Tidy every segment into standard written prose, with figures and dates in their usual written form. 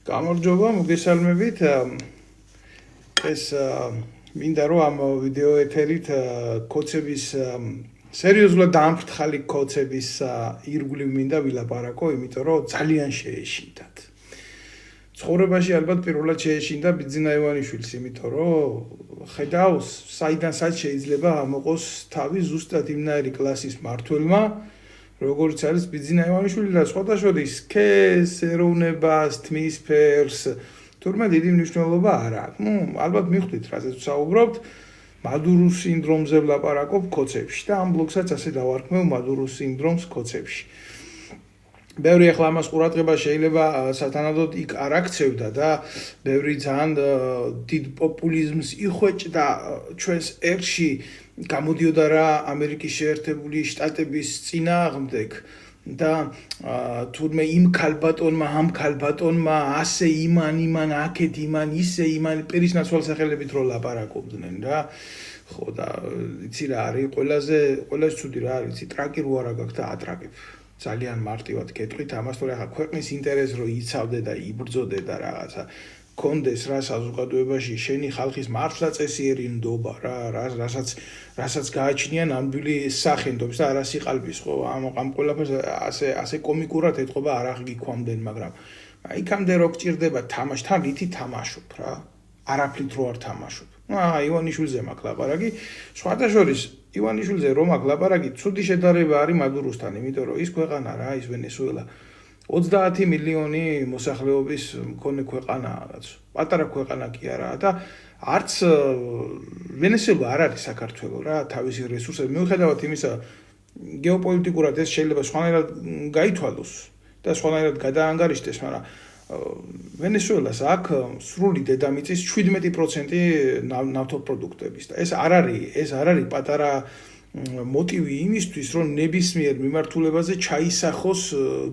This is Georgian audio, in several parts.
გამარჯობა, მოგესალმებით. ეს მინდა რომ ამ ვიდეო ეთერით კოცების სერიოზულად დამფრთხალი კოცების ირგვლივ მინდა ვილაპარაკო, იმიტომ რომ ძალიან შეეშინდათ. ცხოვრებაში ალბათ პირველად შეეშინდა ბიძინა ივანიშვილს, იმიტომ რომ ხედავს, საიდანაც შეიძლება ამოყოს თავი ზუსტად იმნაირი კლასის მართველმა, როგორც არის ბიძინა ივანიშვილი და სხვადასხვა სქეს, ეროვნებას, თმის ფერს, თურმე დიდი მნიშვნელობა არ აქვს. ალბათ მიხვდით, რაზეც ვსაუბრობთ, მადურუს სინდრომზე ვლაპარაკობ კოცებში და ამ ბლოგსაც ასე დავარქმევ მადურუს სინდრომს კოცებში. ბევრი ახლა ამას ყურადღება შეიძლება სათანადოდ იქ არ აქცევდა და ბევრი ძალიან დიდ პოპულიზმს იხვეჭდა ჩვენს ერში გამოდიოდა რა ამერიკის შეერთებული შტატების წინააღმდეგ და თურმე იმ ქალბატონმა, ამ ქალბატონმა ასე იმან აქეთ იმან ისე იმან პირის ნაცვალ სახელებით რო ლაპარაკობდნენ რა. ხო და იცი რა არის ყველაზე ცუდი რა არის, იცი ტრაკი რო არა გაქვს და ატრაკებ. ძალიან მარტივად გეტყვით ამას, თორე ახლა ქვეყნის ინტერესს რო იცავდე და იბრძოდე და რაღაცა კონდეს რა საზოგადოებაში შენი ხალხის მართლწესიერი ნდობა რა, რასაც გააჩნიან ნამდვილი სახენდობს და არა სიყალბის ხო, ამ ყველაფერს ასე კომიკურად ეთყობა არ აღგიქვამდნენ, მაგრამ იქამდე რო გჭირდება თამაშთან რითი თამაშობ რა, არაფრით რო არ თამაშობ. ივანიშვილზე მაქვს ლაპარაკი, სხვადასხვა ივანიშვილზე რომ აქვს ლაპარაკი, ცუდი შედარება არის მადურუსთან, იმიტომ რომ ის ქვეყანა რა, ის ვენესუელა 30 მილიონი მოსახლეობის მქონე ქვეყანაა, რაც პატარა ქვეყანა კი არაა და არც ვენესუელა არ არის საქართველო რა, თავისი რესურსები მიუხედავად იმისა, გეოპოლიტიკურად ეს შეიძლება სხვანაირად გაითვალოს და სხვანაირად გადაანგარიშდეს, მაგრამ ვენესუელას აქვს სრული დედამიწის 17% ნავთობპროდუქტების და ეს არ არის პატარა მოტივი იმისთვის, რომ ნებისმიერ მიმართულებაზე ჩაისახოს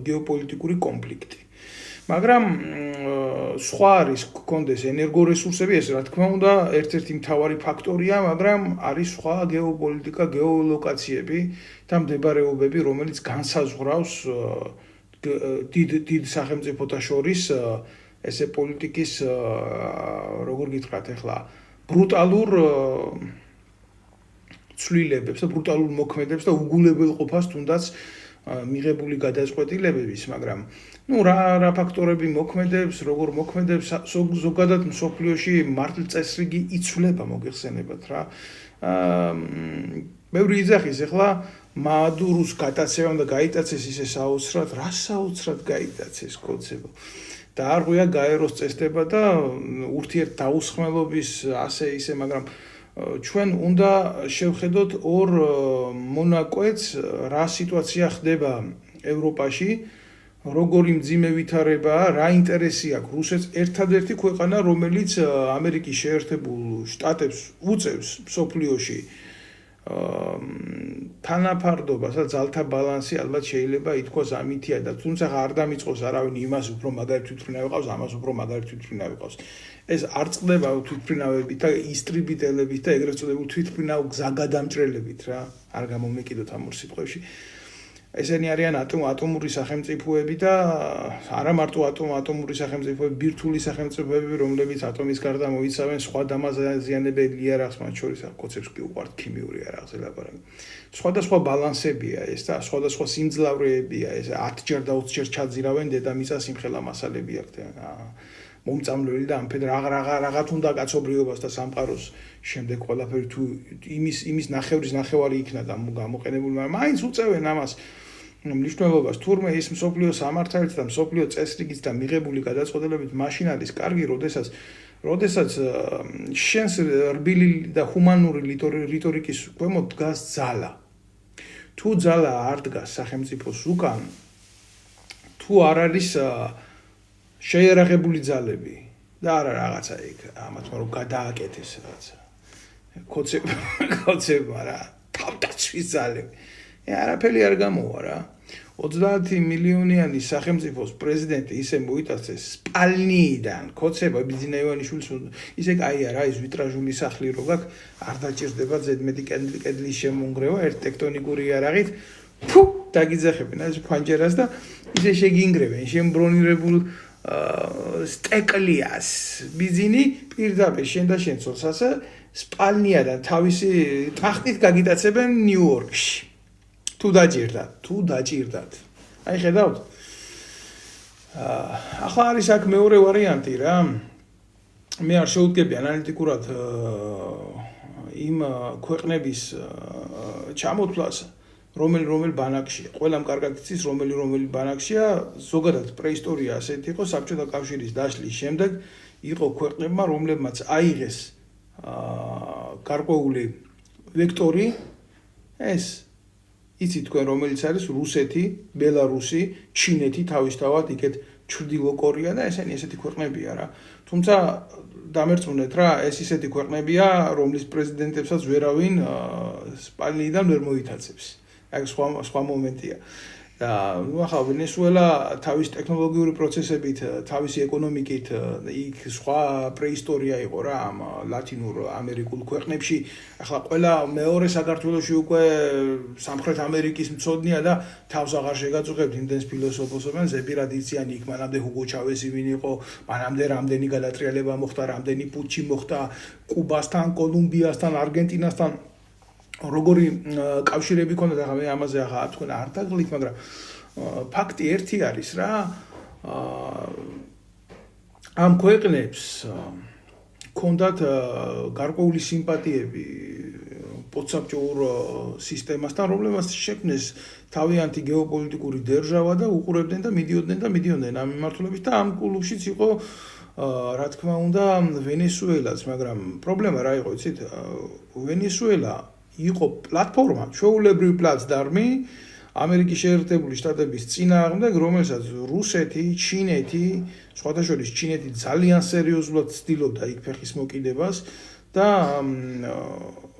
გეოპოლიტიკური კონფლიქტი. მაგრამ სხვა არის გქონდეს ენერგორესურსები, ეს რა თქმა უნდა ერთ-ერთი მთავარი ფაქტორია, მაგრამ არის სხვა გეოპოლიტიკა, გეოლოკაციები და მდებარეობები, რომელიც განსაზღვრავს დიდ სახელმწიფოთა შორის ესე პოლიტიკის როგორ გითხრათ ახლა ბრუტალურ ცვლილებებს და ბრუტალურ მოქმედებს და უგულებელყოფას თუნდაც მიღებული გადაწყვეტილებების, მაგრამ რა ფაქტორები მოქმედებს, როგორ მოქმედებს ზოგადად მსოფლიოში მართლწესრიგი იცვლება მოგეხსენებათ რა. ბევრი იძახის ახლა მადურუს გადაცემა და გაიტაცეს ისე საოცრად, რა საოცრად გაიტაცეს კოცებო. და არ ღვია გაეროს წესდება და ურთიერთდაუსხმელობის ასე ისე, მაგრამ ჩვენ უნდა შევხედოთ ორ მონაკვეთს, რა სიტუაცია ხდება ევროპაში, როგორი მძიმე ვითარებაა, რა ინტერესი აქვს რუსეთს, ერთადერთი ქვეყანა, რომელიც ამერიკის შეერთებულ შტატებს უწევს მსოფლიოში თანაფარდობას და ძალთა ბალანსი ალბათ შეიძლება ითქვას ამითია და თუმცა არ დამიწყოს არავინ იმას უფრო მაგარი თვითმფრინავი ყავს, ამას უფრო მაგარი თვითმფრინავი ყავს. ეს არ წყდება თვითმფრინავებით და ისტრიბიტელებით და ეგრეთ წოდებულ თვითმფრინავ გზაგადამჭრელებით რა, არ გამომეკიდოთ ამ ორ სიტყვებში. ესენი არიან ატომური სახელმწიფოები და არა მარტო ატომური სახელმწიფოები, ბირთვული სახელმწიფოები, რომლებიც ატომის გარდა მოიცავენ სხვა დამაზიანებელ იარაღს, მათ შორის კოცებს კი უყვართ ქიმიური იარაღზე ლაპარაკი. სხვადასხვა ბალანსებია ეს და სხვადასხვა სიმძლავრეებია ეს 10ჯერ და 20ჯერ ჩაძირავენ დედამიწას იმხელა მასალები აქვთ. მომწამლელი და ამფეთ რაღაც უნდა კაცობრიობას და სამყაროს შემდეგ ყველაფერი თუ იმის ნახევარი იქნა და გამოყენებული, მაგრამ მაინც უწევენ ამას მნიშვნელობას. თურმე ის მსოფლიო სამართალით და მსოფლიო წესრიგით და მიღებული გადაწყვეტილებით მაშინ არის კარგი, როდესაც შენს რბილი და ჰუმანური რიტორიკის ქვემოთ დგას ძალა. თუ ძალა არ დგას სახელმწიფოს უკან, თუ არ არის შეიარაღებული ძალები და არა რაღაცა იქ ამათ რომ გადააკეთეს რაღაცა კოცებმა რა თავდაცვის ძალები არაფერი არ გამოვა რა 30 მილიონიანი სახელმწიფოს პრეზიდენტი ისე მოიტაცეს სპალნიიდან კოცება ბიძინა ივანიშვილს ისე კაი არა ის ვიტრაჟული სახლი რო გაქვს არ დაჭირდება ზედმეტი კედლის შემონგრევა ერთ ტექტონიკური იარაღით დაგიძახებენ ეს ფანჯერას და ისე შეგინგრევენ შენ ბრონირებულ სტეკლიას ბიზინი პირდაპირ შენ და შენ ცოლს ასე სპალნიადან თავისი ტახტით გაგიტაცებენ ნიუ-იორკში. თუ დაჭირდათ. აი ხედავთ? ახლა არის აქ მეორე ვარიანტი რა. მე არ შევუდგები ანალიტიკურად იმ ქვეყნების ჩამოთვლას, რომელი ბანაკშია. ყველამ კარგად იცის, რომელი ბანაკშია, ზოგადად პრეისტორია ასეთი იყო, საბჭოთა კავშირის დაშლის შემდეგ იყო ქვეყნებმა, რომლებმაც აიღეს გარკვეული ვექტორი, ეს იცით თქვენ რომელიც არის რუსეთი, ბელარუსი, ჩინეთი თავისთავად იქეთ ჩრდილო კორეა და ესენი ესეთი ქვეყნებია რა. თუმცა დამერწმუნეთ რა, ეს ისეთი ქვეყნებია, რომლის პრეზიდენტებსაც ვერავინ სპალნიიდან ვერ მოითაცებს. აქ სხვა მომენტია. და ახლა ვენესუელა თავის ტექნოლოგიური პროცესებით, თავისი ეკონომიკით, იქ სხვა პრეისტორია იყო რა ამ ლათინურ ამერიკულ ქვეყნებში. ახლა ყველა მეორე საქართველოში უკვე სამხრეთ ამერიკის მცოდნეა და თავს აღარ შეგაწუხებთ იმდენს ფილოსოფოსობენ, ზეპირად იციან იქ მანამდე ჰუგო ჩავესი ვინ იყო, მანამდე რამდენი გადატრიალება მოხდა, რამდენი პუტჩი მოხდა კუბასთან, კოლუმბიასთან, არგენტინასთან. როგორი კავშირები ქონდა ახლა მე ამაზე ახლა თქვენ არ დაგლით, მაგრამ ფაქტი ერთი არის რა. ამ ქვეყნებს ქონდათ გარკვეული სიმპათიები პოსტსაბჭოურ სისტემასთან, რომლებმაც შექმნეს თავიანთი გეოპოლიტიკური დერჟავა და უყურებდნენ და მიდიოდნენ ამ მიმართულებით და ამ კლუბშიც იყო რა თქმა უნდა ვენესუელაც, მაგრამ პრობლემა რა იყო, იცით? ვენესუელა იყო პლატფორმა, ჩვეულებრივი პლაცდარმი ამერიკის შეერთებული შტატების წინააღმდეგ, რომელსაც რუსეთი, ჩინეთი, სხვათა შორის ჩინეთი ძალიან სერიოზულად ცდილობდა იქ ფეხის მოკიდებას და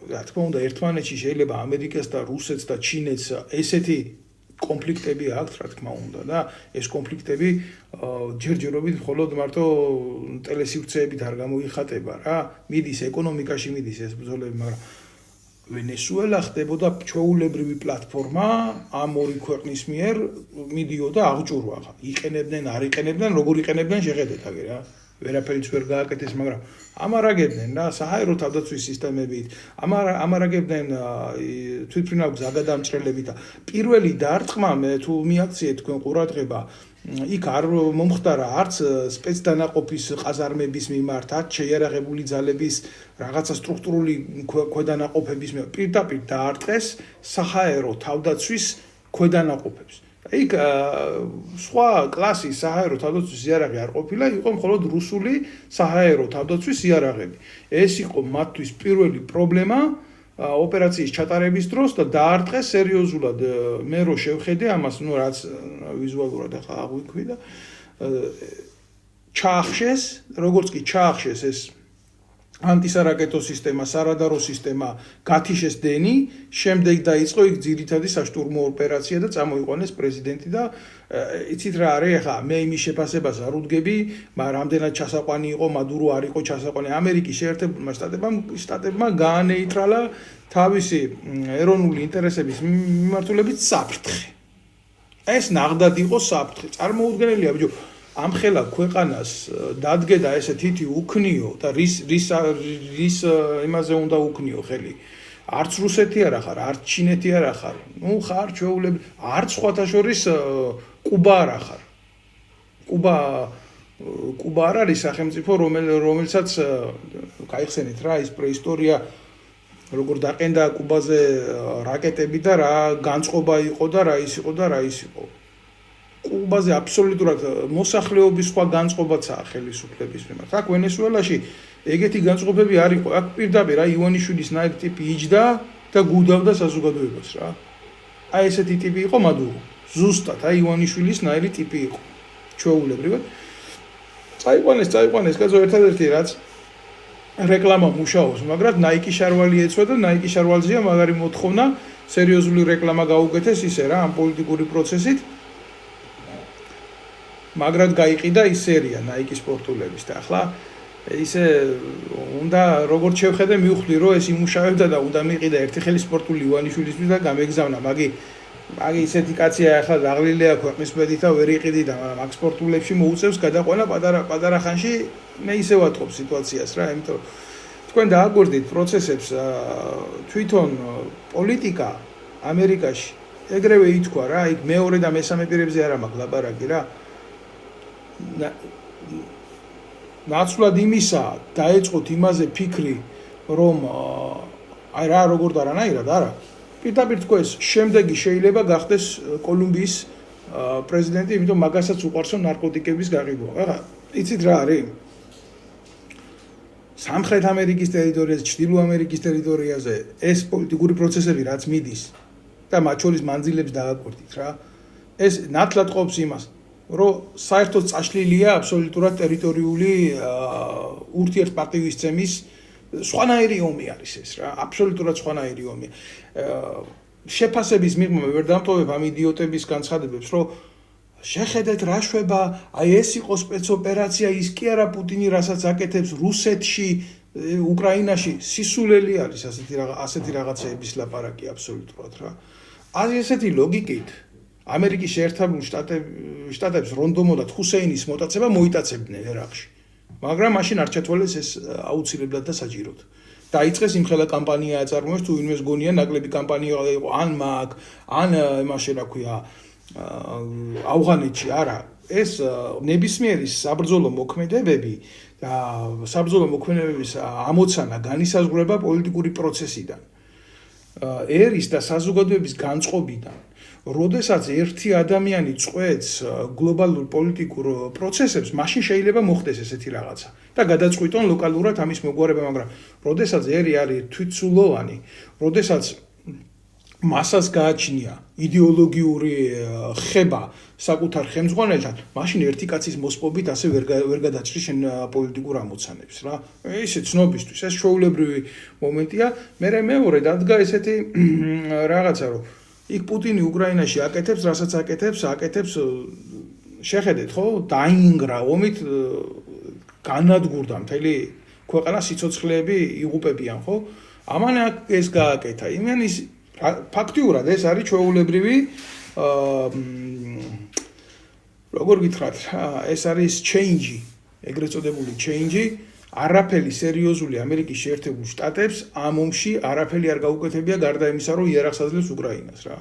რა თქმა უნდა ერთმანეთში შეიძლება ამერიკას და რუსეთს და ჩინეთს ესეთი კონფლიქტები აქვს, რა თქმა უნდა და ეს კონფლიქტები ჯერჯერობით მხოლოდ მარტო ტელესივრცეებით არ გამოიხატება რა. მიდის ეკონომიკაში მიდის ეს ბრძოლები, მაგრამ ვენესუელა ხდებოდა ჩვეულებრივი პლატფორმა ამ ორი ქვეყნის მიერ მიდიოდა აღჭურვა. იყენებდნენ, არ იყენებდნენ, როგორ იყენებდნენ შეხედეთ აგერ რა. ვერაფერიც ვერ გააკეთეს, მაგრამ ამარაგებდნენ რა საჰაერო თავდაცვის სისტემებით, ამარაგებდნენ თვითმფრინავ გზადამჭრელებით და პირველი დარტყმა მე თუ მიაქციეთ თქვენ ყურადღება იქ არ მომხდარა არც სპეცდანაყოფის ყაზარმების მიმართ, არც შეიარაღებული ძალების რაღაცა სტრუქტურული ქვედანაყოფების მიმართ, პირდაპირ დაარტყეს საჰაერო თავდაცვის ქვედანაყოფებს. იქ სხვა კლასის საჰაერო თავდაცვის იარაღი არ ყოფილა, იყო მხოლოდ რუსული საჰაერო თავდაცვის იარაღები. ეს იყო მათთვის პირველი პრობლემა ოპერაციის ჩატარების დროს და დაარტყეს სერიოზულად. მე რო შევხედე ამას, ნუ რაც ვიზუალურად ახლა აღვიქვი და ჩაახშეს, როგორც კი ჩაახშეს ეს ანტისარაკეტო სისტემა, სარადარო სისტემა, გათიშეს დენი, შემდეგ დაიწყო იქ ძირითადი საშტურმო ოპერაცია და წამოიყვანეს პრეზიდენტი და იცით რა არის ახლა მე იმის შეფასებას არ უდგები, მაგრამ რამდენად ჩასაყვანი იყო მადურო არ იყო ჩასაყვანი ამერიკის შეერთებულმა შტატებმა გაანეიტრალა თავისი ეროვნული ინტერესების მიმართულებით საფრთხე. ეს ნაღდად იყო საფრთხე. წარმოუდგენელია ბიჭო ამ ხელა ქვეყანას დადგედა ესე თითი უქნიო და რის იმაზე უნდა უქნიო ხელი. არც რუსეთი არ ახარ, არც ჩინეთი არ ახარ. ნუ ხარ ჩვეულები, არც სხვათა შორის კუბა არ ახარ. კუბა არ არის სახელმწიფო, რომელსაც გაიხსენეთ რა ის პრეისტორია როგორ დაყენდა კუბაზე რაკეტები და რა განწყობა იყო და რა ის იყო. კუბაზე აბსოლუტურად მოსახლეობის სხვა განწყობაცაა ხელისუფლების მიმართ. აქ ვენესუელაში ეგეთი განწყობები არ იყო. აქ პირდაპირ რა ივანიშვილის ნაირი ტიპი იჯდა და გუდავდა საზოგადოებას რა. აი ესეთი ტიპი იყო მადურო. ზუსტად აი ივანიშვილის ნაირი ტიპი იყო. ჩვეულებრივად. წაიყვანეს კაცო ერთადერთი რაც რეკლამა მუშაობს, მაგრამ ნაიკის შარვალი ეცვა და ნაიკის შარვალზეა მაგარი მოთხოვნა სერიოზული რეკლამა გაუკეთეს ისე რა ამ პოლიტიკური პროცესით. მაგრად გაიყიდა ის სერია ნაიკის სპორტულების და ახლა ისე უნდა როგორც შევხედე მივხვდი რომ ეს იმუშავებდა და უნდა მიყიდა ერთი ხელი სპორტული ივანიშვილისთვის და გამეგზავნა მაგი მაგი ისეთი კაცია ახლა დაღლილია ქვეყნის ბედით და ვერ იყიდიდა, მაგრამ ექსპორტულებში მოუწევს გადაყვანა პატარა ხანში მე ისე ვატყობ სიტუაციას რა, იმიტომ რომ თქვენ დააგვერდით პროცესებს თვითონ პოლიტიკა ამერიკაში ეგრევე ითქვა რა, იქ მეორე და მესამე პირებზე არ მაქვს ლაბარაკი რა. ნაცვლად იმისა დაეწყოთ იმაზე ფიქრი, რომ აი რა როგორ და რანაირად არა. პირდაპირ თქვენს შემდეგი შეიძლება გახდეს კოლუმბიის პრეზიდენტი, იმიტომ მაგასაც უყვარს ნარკოტიკების გაყიდვა. ახლა იცით რა არის? სამხრეთ ამერიკის ტერიტორიაზე, ჩრდილო ამერიკის ტერიტორიაზე ეს პოლიტიკური პროცესები რაც მიდის და მათ შორის მანძილებს დააკვირდით რა. ეს ნათლად ყოფს იმას, რომ საერთოდ წაშლილია აბსოლუტურად ტერიტორიული ურთიერთპატივისცემის სხვანაირი ომი არის ეს რა, აბსოლუტურად სხვანაირი ომი. შეფასების მიღმა ვერ დამტოვებ ამ იდიოტების განცხადებებს, რომ შეხედეთ რა შვება, აი ეს იყო სპეცოპერაცია, ის კი არა პუტინი რასაც აკეთებს რუსეთში, უკრაინაში, სისულელი არის ასეთი რაღაცეების ლაპარაკი აბსოლუტურად რა. ასეთი ლოგიკით ამერიკის შეერთებულ შტატებს რონდომოდათ ჰუსეინის მოტაცება მოიტაცებდნენ ერაყში. მაგრამ მაშინ არ ჩათვალეს ეს აუცილებლად და საჭიროდ. დაიწყეს იმხელა კამპანია აწარმოეს, თუ ვინმეს გონია ნაკლები კამპანია იყო ან მაგ, ან იმაში რა ქვია, ავღანეთში არა. ეს ნებისმიერი საბრძოლო მოქმედებები და საბრძოლო მოქმედებების ამოცანა განისაზღვრება პოლიტიკური პროცესიდან. ერის და საზოგადოების განწყობიდან. როდესაც ერთი ადამიანი წყვეტს გლობალურ პოლიტიკურ პროცესებს, მაშინ შეიძლება მოხდეს ესეთი რაღაცა და გადაწყვიტონ ლოკალურად ამის მოგვარება, მაგრამ როდესაც ერი არის თვითსულოვანი, როდესაც მასას გააჩნია იდეოლოგიური ხება საკუთარ ხელმძღვანელთან, მაშინ ერთი კაცის მოსპობით ასე ვერ გადაჭრი შენ პოლიტიკურ ამოცანებს რა. ისე ცნობისთვის ეს ჩვეულებრივი მომენტია. მეორე დადგა ესეთი რაღაცა, რომ იქ პუტინი უკრაინაში აკეთებს, რასაც აკეთებს შეხედეთ ხო, დაინგრა ომით განადგურდა მთელი ქვეყანა სიცოცხლეები იღუპებიან ხო? ამან ეს გააკეთა. იმენის ფაქტიურად ეს არის ჩვეულებრივი როგორ გითხრათ, ეს არის change, ეგრეთ წოდებული change, არაფერი სერიოზული ამერიკის შეერთებულ შტატებს ამ ომში არაფერი არ გაუკეთებია გარდა იმისა, რომ იარაღს აძლევს უკრაინას რა.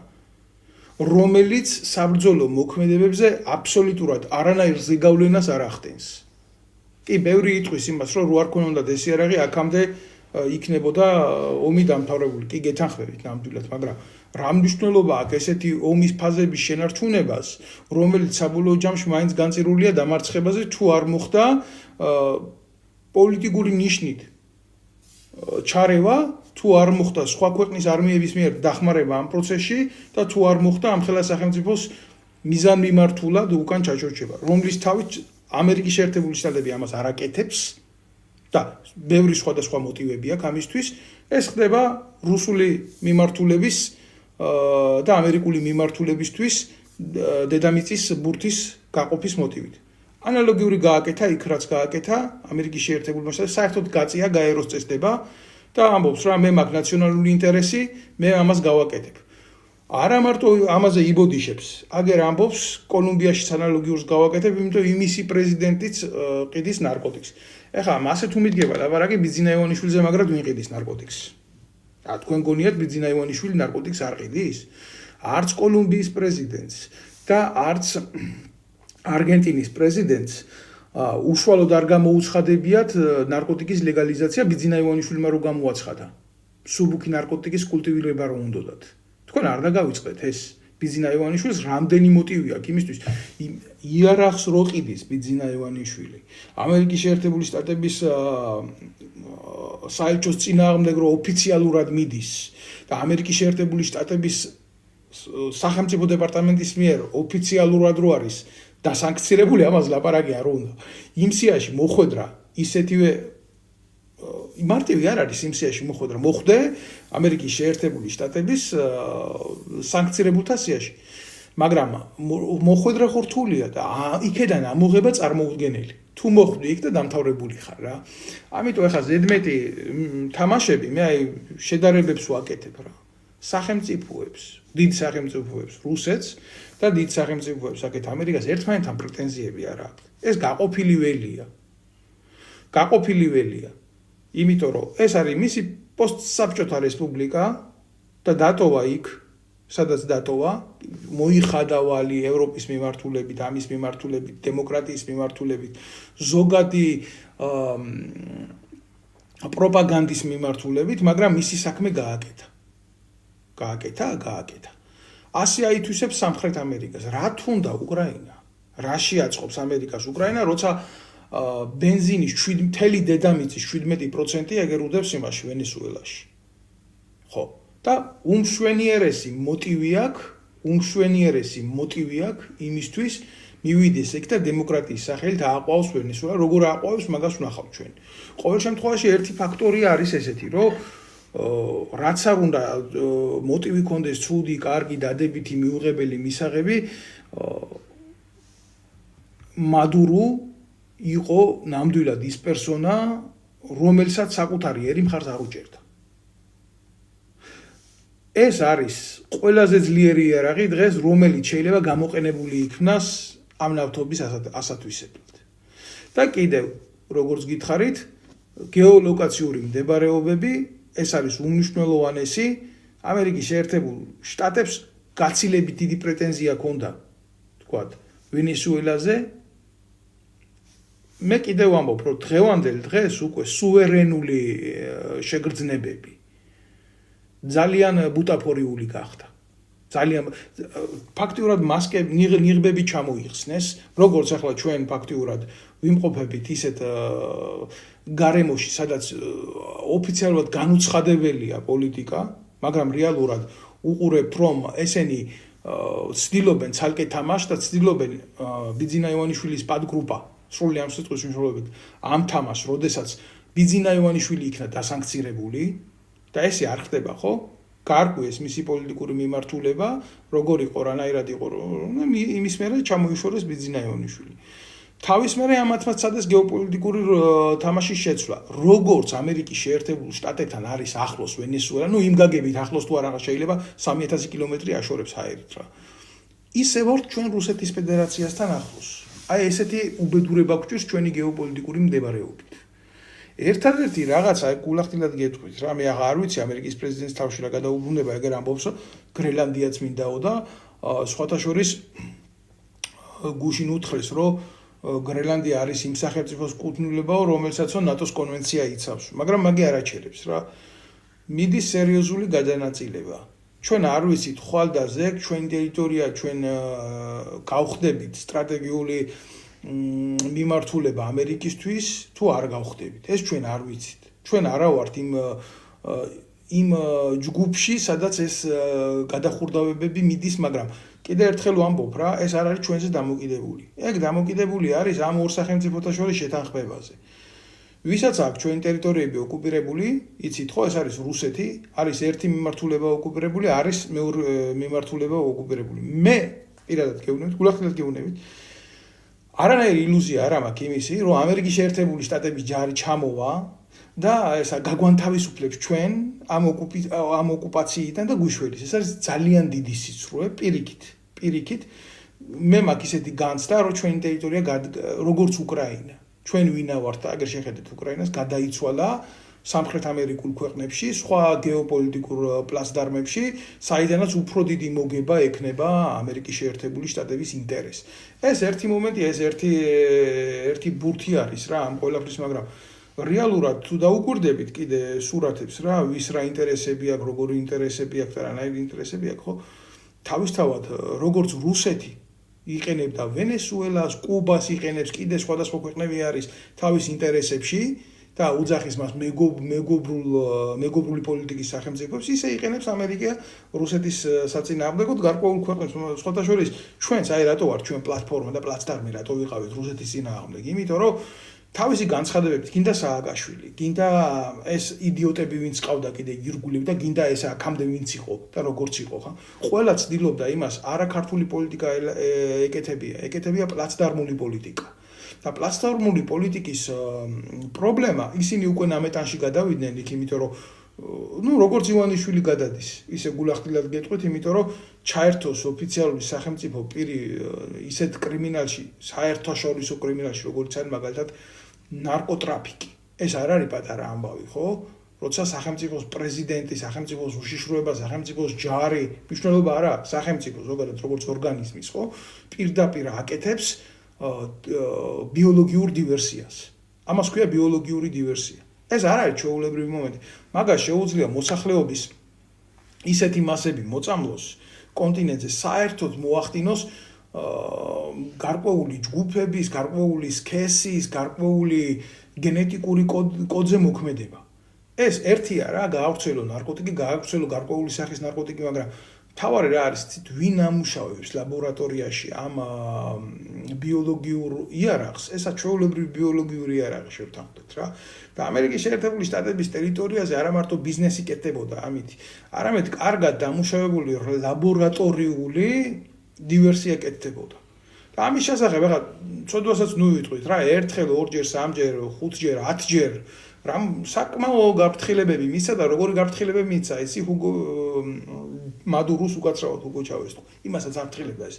რომელიც საბრძოლო მოქმედებებზე აბსოლუტურად არანაირ ზეგავლენას არ ახდენს. კი, ბევრი იტყვის იმას, რომ რო არ ქონოდათ ეს იარაღი, აქამდე იქნებოდა ომი დამთავრებული. კი, გეთანხმებით ნამდვილად, მაგრამ რა მნიშვნელობა აქვს ესეთი ომის ფაზების შენარჩუნებას, რომელიც საბოლოო ჯამში მაინც განწირულია დამარცხებაზე, თუ არ მოხდა პოლიტიკური ნიშნით ჩარევა, თუ არ მოხდა სხვა ქვეყნის არმიების მიერ დახმარება ამ პროცესში და თუ არ მოხდა ამ ხელა სახელმწიფოს მიზანმიმართულად უკან ჩაჩორჩება, რომლის თავით ამერიკის შეერთებული შტატები ამას არ აკეთებს და ბევრი სხვადასხვა მოტივები აქვს ამისთვის. ეს ხდება რუსული მიმართულების და ამერიკული მიმართულებისთვის დედამიწის ბურთის გაყოფის მოტივით. ანალოგიური გააკეთა იქ რაც გააკეთა ამერიკის შეერთებულმა შტატებმა, საერთოდ გაწია გაეროს წესდება და ამბობს რა მე მაქვს ნაციონალური ინტერესი, მე ამას გავაკეთებ. არა მარტო ამაზე იბოდიშებს, აგერ ამბობს კოლუმბიაში ანალოგიურს გავაკეთებ, იმიტომ იმისი პრეზიდენტიც ყიდის ნარკოტიკს. ეხლა მასე თუ მიდგება ლაბარაკი ბიძინა ივანიშვილზე, მაგრამ ვინ ყიდის ნარკოტიკს? თქვენ გონიათ ბიძინა ივანიშვილი ნარკოტიკს არ ყიდის? არც კოლუმბიის პრეზიდენტს და არც არგენტინის პრეზიდენტს უშუალოდ არ გამოუცხადებიათ ნარკოტიკის ლეგალიზაცია ბიძინა ივანიშვილმა რო გამოაცხადა. სუბუქი ნარკოტიკის კულტივირება რო უნდათ. თქვენ არ დაგავიწყეთ ეს ბიძინა ივანიშვილს რამდენი მოტივი აქვს იმისთვის იარაღს რო ყიდის ბიძინა ივანიშვილი. ამერიკის შეერთებული შტატების საელჩოს წინააღმდეგ რო ოფიციალურად მიდის და ამერიკის შეერთებული შტატების სახელმწიფო დეპარტამენტის მიერ ოფიციალურად რო არის დასანქცირებული, ამას ლაპარაკი არ უნდა. იმ სიაში მოხვედრა ისეთივე მარტივი არ არის იმ სიაში მოხვედრა. მოხვდე ამერიკის შეერთებული შტატების სანქცირებულთა სიაში. მაგრამ მოხვედრა ხო რთულია და იქედან ამოღება წარმოუდგენელი. თუ მოხვდი იქ და დამთავრებული ხარ რა. ამიტომ ახლა ზედმეტი თამაშები მე აი შედარებებს ვაკეთებ რა. სახელმწიფოებს, დიდ სახელმწიფოებს, რუსეთს და დიდ სახელმწიფოებს, აქეთ ამერიკას ერთმანეთთან პრეტენზიები არ აქვს. ეს გაყოფილი ველია. გაყოფილი ველია. იმიტომ რომ ეს არის მისი პოსტსაბჭოთა რესპუბლიკა და დატოვა იქ, სადაც დატოვა, მოიხადავალი ევროპის მიმართულებით, ამის მიმართულებით, დემოკრატიის მიმართულებით, ზოგადი პროპაგანდის მიმართულებით, მაგრამ მისი საქმე გააკეთა. გააკეთა. ასე აითვისებს სამხრეთ ამერიკას. რა თუნდა უკრაინა? რაში აწყობს ამერიკას უკრაინა, როცა ბენზინის მთელი დედამიწის 17% ეგერუდებს იმაში ვენესუელაში. ხო, და უმშვენიერესი მოტივი აქვს იმისთვის მივიდეს იქ და დემოკრატიის სახელით ააყვავს ვენესუელა, როგორ ააყვავს, მაგას ვნახავთ ჩვენ. ყოველ შემთხვევაში ერთი ფაქტორი არის ესეთი, რომ რაც არ უნდა მოტივი კონდეს ცუდი, კარგი, დადებითი, მიუღებელი მისაღები, მადურო იყო ნამდვილად ის პერსონა, რომელსაც საკუთარი ერი მხარს არ უჭერდა. ეს არის ყველაზე ძლიერი იარაღი დღეს, რომელიც შეიძლება გამოყენებული იქნას ამ ნავთობის ასათვისებლად. და კიდევ, როგორც გითხარით, გეოლოკაციური მდებარეობები, ეს არის უმნიშვნელოვანესი, ამერიკის შეერთებულ შტატებს გაცილებით დიდი პრეტენზია ჰქონდა, თქვათ, ვენესუელაზე. მე კიდევ ვამბობ, რომ დღევანდელ დღეს უკვე სუვერენული შეგრძნებები ძალიან ბუტაფორიული გახდა. ძალიან ფაქტიურად ნიღბები ჩამოიხსნეს, როგორც ახლა ჩვენ ფაქტიურად ვიმყოფებით ისეთ გარემოში, სადაც ოფიციალურად განუცხადებელია პოლიტიკა, მაგრამ რეალურად უყურებთ, რომ ესენი ცდილობენ ცალკე თამაშს და ცდილობენ ბიძინა ივანიშვილის პადგრუპა სრული ამ სიტყვის მნიშვნელობით ამ თამაშს, როდესაც ბიძინა ივანიშვილი იქნა დასანქცირებული და ესე არ ხდება, ხო? გარკვეეს მისი პოლიტიკური მიმართულება, როგორ იყო, რანაირად იყო, იმის მერე ჩამოიშორეს ბიძინა ივანიშვილი. თავის მერე ამათმა სცადეს გეოპოლიტიკური თამაშის შეცვლა. როგორც ამერიკის შეერთებულ შტატებთან არის ახლოს ვენესუელა, იმ გაგებით ახლოს თუ არა შეიძლება 3000 კილომეტრი აშორებს აერით რა. ისე ვართ ჩვენ რუსეთის ფედერაციასთან ახლოს. აი ესეთი უბედურება გვჭირს ჩვენი გეოპოლიტიკური მდებარეობით. ერთადერთი რაღაცა გულახდილად გეტყვით რა, მე აღარ ვიცი ამერიკის პრეზიდენტის თავში რა გადაუბრუნება, ეგერ ამბობს, გრენლანდიაც მინდაო და სხვათა შორის გუშინ უთხრეს, რომ გრენლანდია არის იმ სახელმწიფოს კუთვნილებაო, რომელსაც ნატოს კონვენცია იცავს, მაგრამ მაგე არ აჩერებს რა. მიდის სერიოზული გადანაწილება. ჩვენ არ ვიცით ხვალდაზე, ჩვენ ტერიტორია, ჩვენ გავხდებით სტრატეგიული მიმართულება ამერიკისთვის თუ არ გავხდებით. ეს ჩვენ არ ვიცით. ჩვენ არა ვართ იმ ჯგუფში, სადაც ეს გადახურდავებები მიდის, მაგრამ კიდე ერთხელ ვამბობ რა, ეს არ არის ჩვენზე დამოკიდებული. ეგ დამოკიდებული არის ამ ორ სახელმწიფოთა შორის შეთანხმებაზე. ვისაც აქვს ჩვენი ტერიტორიები ოკუპირებული, იცით ხო, ეს არის რუსეთი, არის ერთი მიმართულება ოკუპირებული, არის მეორე მიმართულება ოკუპირებული. მე პირადად გეუბნებით, გულახდილად გეუბნებით, არანაირი ილუზია არ მაქვს იმისი, რომ ამერიკის შეერთებული შტატების ჯარი ჩამოვა და ესა გაგვანთავისუფლებს ჩვენ ამ ოკუპაციიდან და გვიშველის. ეს არის ძალიან დიდი სიცრუე, პირიქით. მე მაქვს ისეთი განცდა, რომ ჩვენი ტერიტორია როგორც უკრაინა, ჩვენ ვინა ვართ და აგერ შეხედეთ უკრაინას, გადაიცვალა სამხრეთ ამერიკულ ქვეყნებში, სხვა გეოპოლიტიკურ პლაცდარმებში, საიდანაც უფრო დიდი მოგება ექნება ამერიკის შეერთებული შტატების ინტერესს. ეს ერთი მომენტია, ეს ერთი ბურთი არის რა ამ ყველაფრის, მაგრამ რეალურად თუ დაუკვირდებით კიდე სურათებს რა, ვის რა ინტერესები აქვს, როგორი ინტერესები აქვს და რანაირი ინტერესები აქვს, ხო? თავისთავად როგორც რუსეთი იყენებდა ვენესუელას, კუბას იყენებს, კიდე სხვადასხვა ქვეყნები არის თავის ინტერესებში და უძახის მას მეგობრული პოლიტიკის სახელმწიფოებს, ისე იყენებს ამერიკა რუსეთის საწინააღმდეგოდ გარკვეულ ქვეყნებს, სხვათა შორის ჩვენც აი რატო ვართ ჩვენ პლატფორმა და პლაცდარმი რატო ვიყავით რუსეთის წინააღმდეგ, იმიტომ რომ თავისი განცხადებებით გინდა სააკაშვილი, გინდა ეს იდიოტები ვინც ყავდა კიდე ირგულები და გინდა ეს აქამდე ვინც იყო და როგორც იყო, ხა? ყველა ცდილობდა იმას, არა ქართული პოლიტიკა ეკეთებია პლაცდარმული პოლიტიკა. და პლაცდარმული პოლიტიკის პრობლემა, ისინი უკვე ნამეტანში გადავიდნენ იქ, იმიტომ რომ ну, როგორც ივანიშვილი გადადის, ისე გულახდილად გეტყვით, იმიტომ რომ ჩაერთოს ოფიციალური სახელმწიფო პირი ისეთ კრიმინალში, საერთაშორისო კრიმინალში, როგორც არის მაგალითად ნარკოტრაფიკი. ეს არ არის პატარა ამბავი, ხო? როცა სახელმწიფოს პრეზიდენტი, სახელმწიფოს უშიშროება, სახელმწიფოს ჯარი, მნიშვნელობა არა, სახელმწიფო ზოგადად როგორც ორგანიზმის, ხო? პირდაპირ აკეთებს ბიოლოგიურ დივერსიას. ამას ქვია ბიოლოგიური დივერსია. ეს არ არის ჩვეულებრივი მომენტი. მაგას შეუძლია მოსახლეობის ისეთი მასები მოწამლოს კონტინენტზე საერთოდ მოახდინოს გარკვეული ჯგუფების, გარკვეული სქესის, გარკვეული გენეტიკური კოდზე მოქმედება. ეს ერთია რა, გაავრცელო ნარკოტიკი, გაავრცელო გარკვეული სახის ნარკოტიკი, მაგრამ თავარი რა არის, ვინ ამუშავებს ლაბორატორიაში ამ ბიოლოგიურ იარაღს, ესა ჩვეულებრივი ბიოლოგიური იარაღი შევთანხმდეთ რა. და ამერიკის შეერთებული შტატების ტერიტორიაზე არა მარტო ბიზნესი კეთდებოდა ამით, არამედ კარგად დამუშავებული ლაბორატორიული დივერსია კეთდებოდა. და ამის შესახებ ახლა ცოდვასაც ნუ ვიტყვით რა, ერთხელ, ორჯერ, სამჯერ, ხუთჯერ, 10ჯერ რამ საკმაო გაფრთხილებები მისცა და როგორი გაფრთხილებები მისცა, ისი მადურუს უკაცრავად უგო ჩავესტო. იმასაც აფრთხილებდა ეს.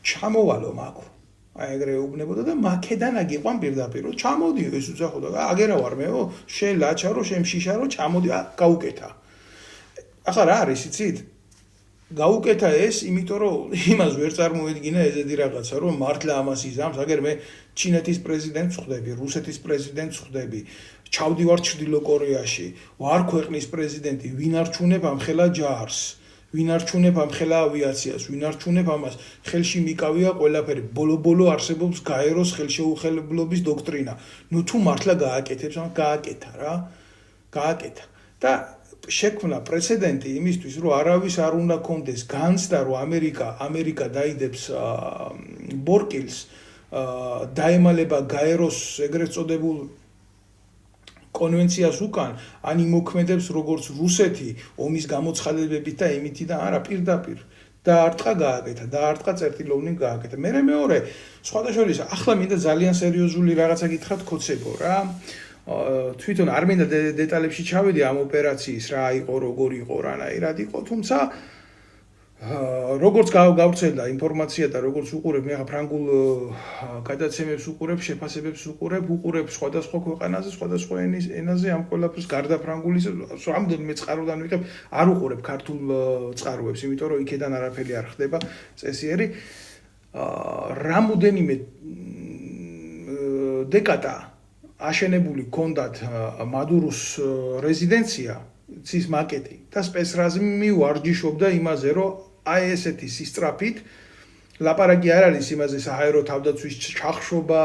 ჩამოვალო მაგო. აი ეგრე უბნებოდა და მაკედან აგიყვან პირდაპირ, რომ ჩამოდიო ეს უცხოდა. აგერა ვარ მეო, შელაჩარო, შემშიშარო, ჩამოდი, გაუკეთა. ახლა რა არის, იცით? გაუკეთა ეს, იმიტომ რომ იმას ვერ წარმოედგინა ეზედი რაღაცა, რომ მართლა ამას იზამს, აგერ მე ჩინეთის პრეზიდენტს ხვდები, რუსეთის პრეზიდენტს ხვდები, ჩავდივარ ჩრდილო კორეაში, ვარ ქვეყნის პრეზიდენტი, ვინ არჩუნებ ამ ხელა ჯარს, ვინ არჩუნებ ამ ხელა ავიაციას, ვინ არჩუნებ ამას, ხელში მიკავია ყველაფერი, ბოლო-ბოლო არსებობს გაეროს ხელშეუხებლობის დოქტრინა. ნუ თუ მართლა გააკეთებს, ამ გააკეთა რა, გააკეთა. და შექმნა პრეცედენტი იმისთვის, რომ არავის არ უნდა კონდეს განცდა, რომ ამერიკა დაიდებს ბორკილს, დაემალება გაეროს ეგრეთ წოდებულ კონვენციას უკან, ან იმოქმედებს როგორც რუსეთი ომის გამოცხადებებით და იმითი და არა პირდაპირ დაარტყა გააკეთა, დაარტყა წერტილოვანი გააკეთა. მე მეორე, სხვადასხვა ახლა მინდა ძალიან სერიოზული რაღაცა გითხრათ ქოცებო რა. თვითონ არ მინდა დეტალებში ჩავედი ამ ოპერაციის რა იყო, როგორ იყო, რანაირად იყო, თუმცა როგორც გავრცელდა ინფორმაცია და როგორც უყურებ, მე ახლა ფრანგულ გადაცემებს უყურებ, შეფასებებს უყურებ სხვადასხვა ქვეყანაზე, სხვადასხვა ენაზე ამ ყველაფერს გარდა ფრანგულის, რამდენიმე წყაროდან ვიღებ, არ უყურებ ქართულ წყაროებს, იმიტომ რომ იქედან არაფერი არ ხდება წესიერი. რამოდენიმე დეკადა აშენებული ჰქონდათ მადურუს რეზიდენცია, ცის მაკეტი და სპეცრაზმი ვარჯიშობდა იმაზე, რომ აი ესეთი სისწრაფით ლაპარაკი არ არის იმაზე სააერო თავდაცვის ჩახშობა,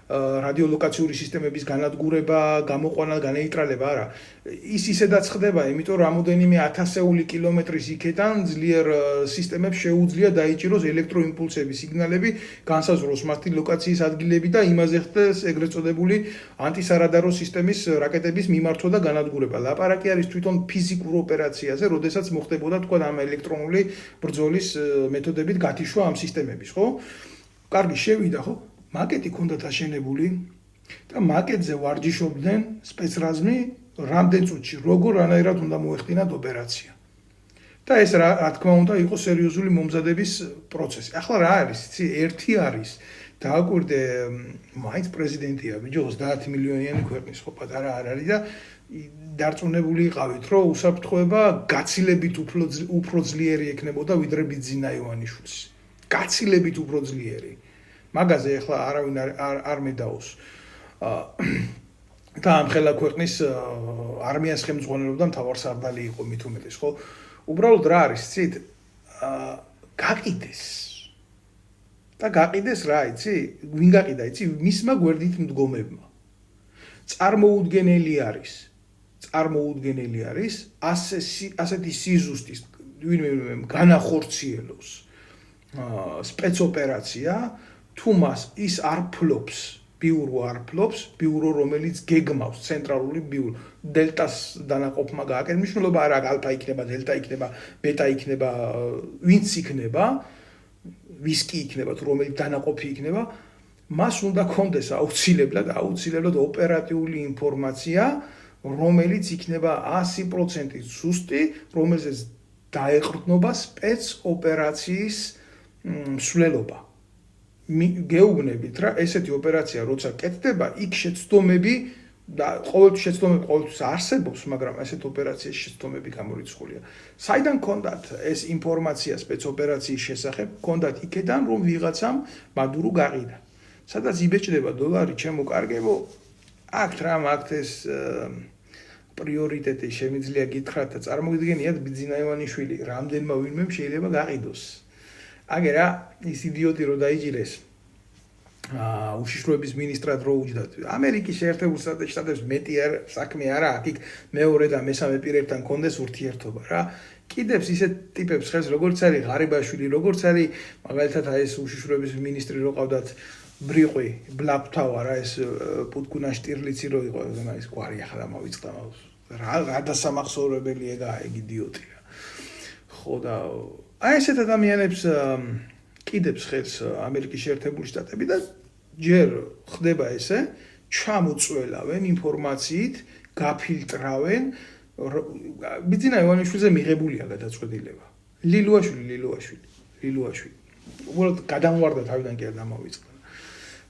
რადიოლოკაციური სისტემების განადგურება, გამოყვანა, განეიტრალება, არა. ის ისედაც ხდება, იმიტომ რომ რამოდენიმე ათასეული კილომეტრის იქიდან ძლიერ სისტემებს შეუძლია დაიჭიროს ელექტროიმპულსები, სიგნალები, განსაზღვროს მათი ლოკაციის ადგილები და იმაზე ხდეს ეგრეთ წოდებული ანტისარადარო სისტემის რაკეტების მიმართვა და განადგურება. ლაპარაკი არის თვითონ ფიზიკურ ოპერაციაზე, როდესაც მოხდებოდა თქვა ამ ელექტრონული ბრძოლის მეთოდებით გათიშვა ამ სისტემების, ხო? კარგი შევიდა, ხო? მაკეტი ჰქონდათ აშენებული და მაკეტზე ვარჯიშობდნენ სპეცრაზმი რამდენ წუთში, როგორ რანაირად უნდა მოეხდინათ ოპერაცია. და ეს რა თქმა უნდა იყო სერიოზული მომზადების პროცესი. ახლა რა არის, იცი, ერთი არის დააკვირდე მაინც პრეზიდენტია, ბიჭო 30 მილიონიანი ქვეყნის, ხო, პატარა არ არის და დარწმუნებული იყავით, რომ უსაფრთხოება გაცილებით უფრო ძლიერი ექნებოდა ვიდრე ბიძინა ივანიშვილის. გაცილებით უფრო ძლიერი. მაგაზე ახლა არავინ არ მედაოს. და ამ ხელა ქვეყნის არმიას ხელმძღვანელობდა მთავარსარდალი იყო მით უმეტეს, ხო? უბრალოდ რა არის, იცით? გაყიდეს. და გაყიდეს რა, იცი? ვინ გაყიდა, იცი? მისმა გვერდით მდგომებმა. წარმოუდგენელი არის ასეთი სიზუსტის ვინმე განახორციელოს სპეცოპერაცია, თუ მას ის არ ფლობს, ბიურო რომელიც გეგმავს ცენტრალური ბიურო დელტას დანაყოფმა გააკეთეს, მნიშვნელობა არა ალფა იქნება, დელტა იქნება, ბეტა იქნება, ვინც იქნება, ვისკი იქნება, თუ რომელი დანაყოფი იქნება, მას უნდა კონდეს აუცილებლად ოპერატიული ინფორმაცია, რომელიც იქნება 100% ზუსტი, რომელზეც დაეყრდნობა სპეცოპერაციის მსვლელობა. გეუბნებით რა, ესეთი ოპერაცია როცა კეთდება, იქ შეცდომები და ყოველთვის შეცდომები ყოველთვის არსებობს, მაგრამ ესეთ ოპერაციაში შეცდომები გამორიცხულია. საიდან კონდათ ეს ინფორმაცია სპეცოპერაციის შესახებ? კონდათ იქედან, რომ ვიღაცამ მადურო გაყიდა. სადაც იბეჭდება დოლარი, ჩემო კარგებო, აქ რა მაგთ ეს პრიორიტეტი შემიძლია გითხრათ და წარმოგიდგენიათ ბიძინა ივანიშვილი რამდენმა ვინმემ შეიძლება გაყიდოს. აგერა ის იდიოტი რო დაიჭირეს უშიშროების მინისტრად რო უჯდათ ამერიკის შეერთებულ შტატებს მეტი საქმე არა აქ მეორე და მესამე პირებთან კონდეს ურთიერთობა რა კიდევს ისეთ ტიპებს ხეს როგორც არის ღარიბაშვილი როგორც არის მაგალითად ეს უშიშროების მინისტრი რო ყავდათ ბრიყვი ბლაფთავა რა ეს პუტკუნა შტირლიცი რო იყო ეს გვარი ახლა მოვიწყდა რა დასამახსოვრებელი ეგა ეგ იდიოტი რა ხო და აი ესეთ ადამიანებს კიდებს ხელს ამერიკის შეერთებული შტატები და ჯერ ხდება ესე ჩამოწველავენ ინფორმაციით გაფილტრავენ ბიძინა ივანიშვილზე მიღებულია გადაწყვეტილება ლილუაშვილი უბრალოდ გადამვარდა თავიდან კი არ დამოვიწყდა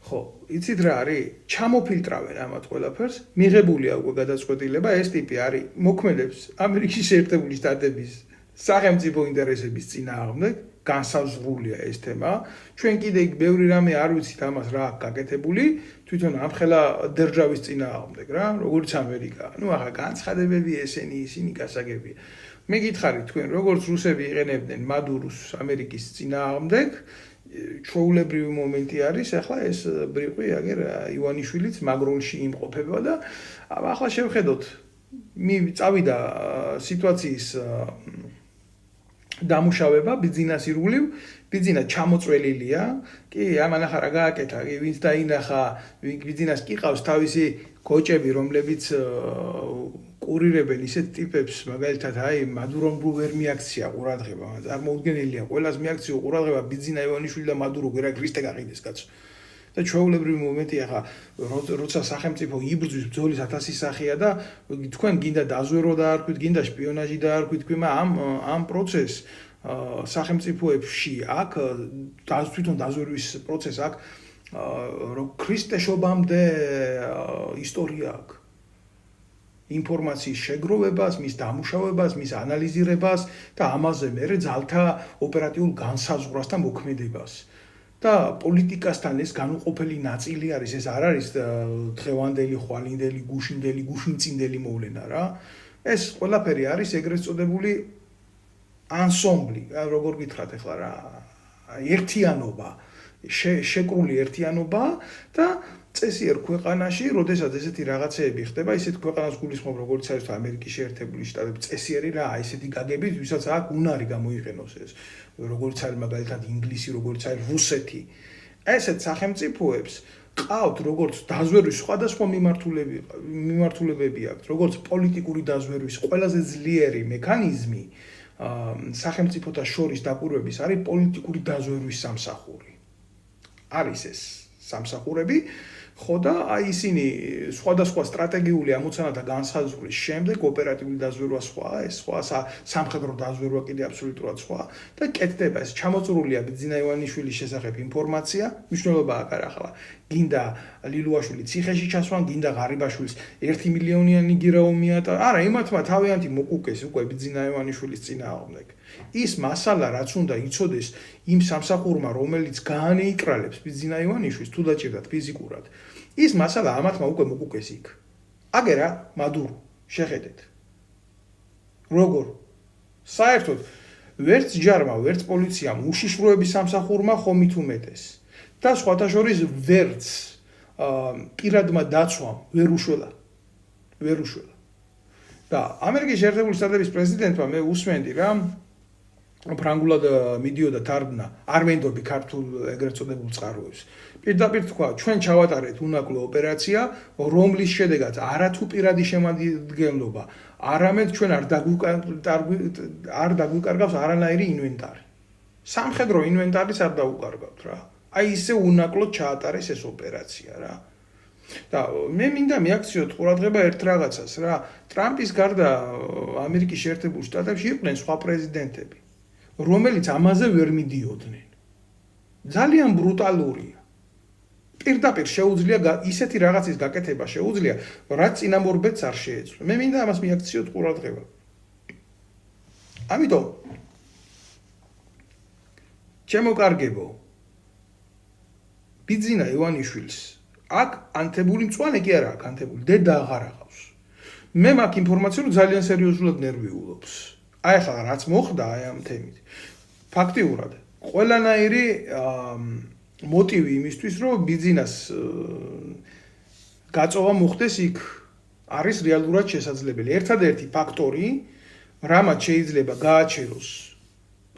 ხო იცით რა არის ჩამოფილტრავენ ამათ ყველაფერს მიღებულია უკვე გადაწყვეტილება ეს ტიპი არის მოქმედებს ამერიკის შეერთებული შტატების სახელმწიფო ინტერესების წინააღმდეგ განსაზღვრულია ეს თემა. ჩვენ კიდე იქ ბევრი რამე არ ვიცით ამას რა აქვს გაკეთებული, თვითონ ამხელა დერჯავის წინააღმდეგ რა, როგორც ამერიკა. ნუ ახლა განცხადებები ისინი გასაგებია. მე გითხარით თქვენ როგორც რუსები იყენებდნენ მადუროს ამერიკის წინააღმდეგ, ჩვეულებრივი მომენტი არის ახლა ეს ბრიყვი აგერ ივანიშვილიც მაგრონში იმყოფება და ახლა შევხედოთ წავიდა სიტუაციის დამუშავება ბიძინას ირგვლივ ბიძინა ჩამოწველილია კი ამან ახლა რა გააკეთა კი ვინც დაინახა ბიძინას კი ყავს თავისი კოჭები რომლებიც კურირებენ ისეთ ტიპებს მაგალითად აი მადურომ ვერ მიაქცია ყურადღება წარმოუდგენელია ყველას მიაქციო ყურადღება ბიძინა ივანიშვილი და მადურო გერა ქრისტე გაყიდეს კაცო და ჩვეულებრივი მომენტი ახლა როცა სახელმწიფო იბრძვის ბრძოლის 1000 სახეა და თქვენ გინდა დაზვერო დაარქვით, გინდა შპიონაჟი დაარქვით, თქვენ ამ პროცესს სახელმწიფოებში აქ თვითონ დაზვერვის პროცესს აქ ქრისტეშობამდე ისტორია აქვს. ინფორმაციის შეგროვებას, მის დამუშავებას, მის ანალიზირებას და ამაზე მერე ძალთა ოპერატიულ განსაზღვრას და მოქმედებას. და პოლიტიკასთან ეს განუყოფელი ნაწილი არის ეს არ არის დღევანდელი ხვალინდელი გუშინდელი გუშინწინდელი მოვლენა რა ეს ყველაფერი არის ეგრეთ წოდებული ანსომბლი როგორ გითხრათ ახლა რა ერთიანობა შეკრული ერთიანობა და წესიერ ქვეყანაში როდესაც ესეთი რაღაცეები ხდება ისეთ ქვეყანას გულისხმობ როგორც არის ამერიკის შეერთებული შტატები წესიერი რა ესეთი გაგებით ვისაც აქ უნარი გამოიყენოს ეს როგორც არის მაგალითად ინგლისი როგორც არის რუსეთი ესეთ სახელმწიფოებს ყავთ როგორც დაზვერვის სხვადასხვა მიმართულებები აქვთ როგორც პოლიტიკური დაზვერვის ყველაზე ძლიერი მექანიზმი სახელმწიფოთა შორის დაკვირვების არის პოლიტიკური დაზვერვის სამსახური არის ეს სამსახურები ხო და აი ისინი სხვადასხვა სტრატეგიული ამოცანათა განსაზღვრის შემდეგ ოპერატიული დაზვერვა სხვა ეს სხვა სამხედრო დაზვერვა კიდე აბსოლუტურად სხვა და კეთდება ეს ჩამოწურულია ბიძინა ივანიშვილის შესახებ ინფორმაცია მნიშვნელობა აკარ ახლა გინდა ლილუაშვილი ციხეში ჩასვან გინდა ღარიბაშვილის 1 მილიონიანი გირაუმია და არა იმათმა თავიანთი მოკუკეს უკვე ბიძინა ივანიშვილის წინააღმდეგ ის მასალა რაც უნდა იცოდეს იმ სამსახურმა რომელიც გაანეიტრალებს ბიძინა ივანიშვილს თუ დაჭირდათ ფიზიკურად ის მასალა ამათმა უკვე მოკუკეს იქ აგერა მადურო შეხედეთ როგორ საერთოდ ვერც ჯარმა ვერც პოლიციამ უშიშროების სამსახურმა ხომით უმეტეს და სხვათა შორის ვერც პირადმა დაცვამ ვერ უშველა და ამერიკის შეერთებული შტატების პრეზიდენტმა მე უსმენდი რა ფრანგულად მიდიოდა თარგმნა არ მენდობი ქართულ ეგრეთ წოდებულ წყაროებს პირდაპირ თქვა ჩვენ ჩავატარეთ უნაკლო ოპერაცია რომლის შედეგად არათუ პირადი შემადგენლობა არამედ ჩვენ არ დაგვიკარგავს არანაირი ინვენტარი სამხედრო ინვენტარის არ დაუკარგავთ რა აი ისე უნაკლოდ ჩაატარეს ეს ოპერაცია რა და მე მინდა მიაქციოთ ყურადღება ერთ რაღაცას რა, ტრამპის გარდა ამერიკის შეერთებულ შტატებში იყვნენ სხვა პრეზიდენტები, რომელიც ამაზე ვერ მიდიოდნენ. ძალიან ბრუტალურია. პირდაპირ შეუძლია ისეთი რაღაცის გაკეთება შეუძლია, რაც წინამორბედს არ შეეძლო. მე მინდა ამას მიაქციოთ ყურადღება. ამიტომ ჩემო კარგებო, ბიძინა ივანიშვილს აქ ანთებული მწვანე კი არა აქ ანთებული, დედა აღარ აღავს. მე მაგ ინფორმაციას ძალიან სერიოზულად ნერვიულობს. აი ახლა რაც მოხდა აი ამ თემით. ფაქტიურად ყველანაირი მოტივი იმისთვის, რომ ბიძინას გაწოვა მოხდეს იქ არის რეალურად შესაძლებელი. ერთადერთი ფაქტორი, რამაც შეიძლება გააჩეროს